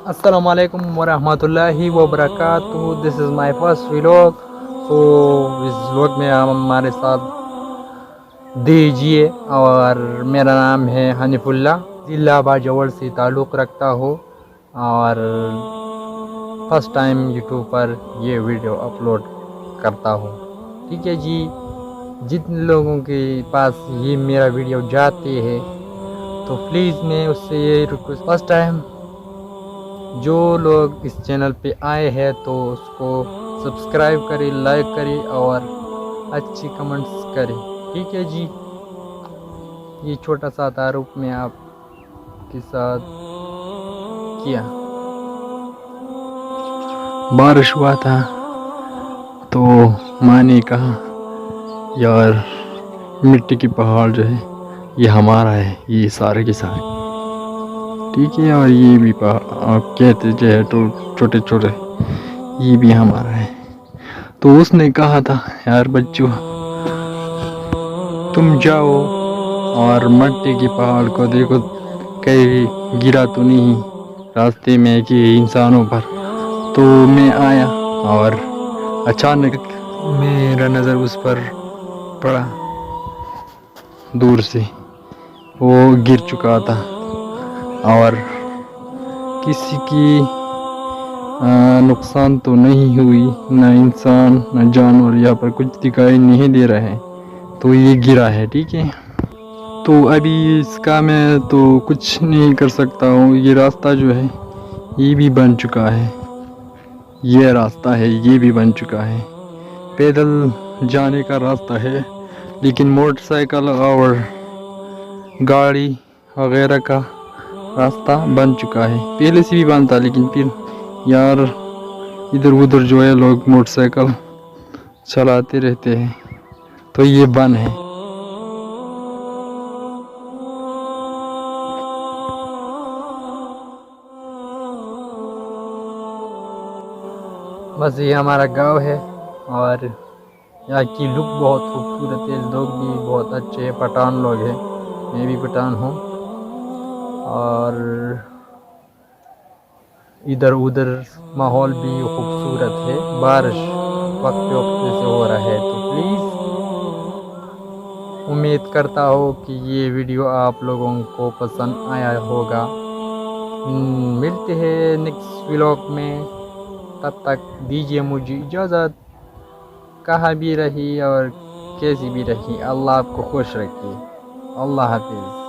अस्सलामुअलैकुम वरहमतुल्लाहि वबरकातुहू। This is my first vlog. तो इस व्लॉग में आप हमारे साथ दीजिए। और मेरा नाम है हनीफुल्ला, ज़िला बाजवड़ से ताल्लुक़ रखता हो और फर्स्ट टाइम यूट्यूब पर ये वीडियो अपलोड करता हूँ। ठीक है जी। जितने लोगों के पास ये मेरा वीडियो जाते हैं तो प्लीज़ मैं उससे ये रिक्वेस्ट, फर्स्ट टाइम जो लोग इस चैनल पे आए हैं तो उसको सब्सक्राइब करें, लाइक करें और अच्छी कमेंट्स करें। ठीक है जी। ये छोटा सा तारुफ मैं आपके साथ किया। बारिश हुआ था तो माँ ने कहा यार मिट्टी की पहाड़ जो है ये हमारा है, ये सारे के सारे। ठीक है। और ये भी कहते जो है तो छोटे छोटे ये भी हमारा है। तो उसने कहा था यार बच्चों तुम जाओ और मिट्टी की पहाड़ को देखो कहीं गिरा तो नहीं रास्ते में कि इंसानों पर। तो मैं आया और अचानक मेरा नज़र उस पर पड़ा। दूर से वो गिर चुका था और किसी की नुकसान तो नहीं हुई, न इंसान न जानवर यहाँ पर कुछ दिखाई नहीं दे रहा है। तो ये गिरा है। ठीक है। तो अभी इसका मैं तो कुछ नहीं कर सकता हूँ। ये रास्ता जो है ये भी बन चुका है, ये रास्ता है ये भी बन चुका है। पैदल जाने का रास्ता है लेकिन मोटरसाइकिल और गाड़ी वगैरह का रास्ता बन चुका है। पहले से भी बन था लेकिन फिर यार इधर उधर जो है लोग मोटरसाइकिल चलाते रहते हैं तो ये बन है। बस ये हमारा गांव है और यहाँ की लुक बहुत खूबसूरत है। लोग भी बहुत अच्छे हैं, पठान लोग हैं, मैं भी पठान हूँ। और इधर उधर माहौल भी खूबसूरत है। बारिश वक्त वक्त से हो रहा है तो प्लीज़ उम्मीद करता हूँ कि ये वीडियो आप लोगों को पसंद आया होगा। मिलते हैं नेक्स्ट व्लॉग में। तब तक दीजिए मुझे इजाज़त। कहाँ भी रही और कैसी भी रही, अल्लाह आपको खुश रखिए। अल्लाह हाफिज़।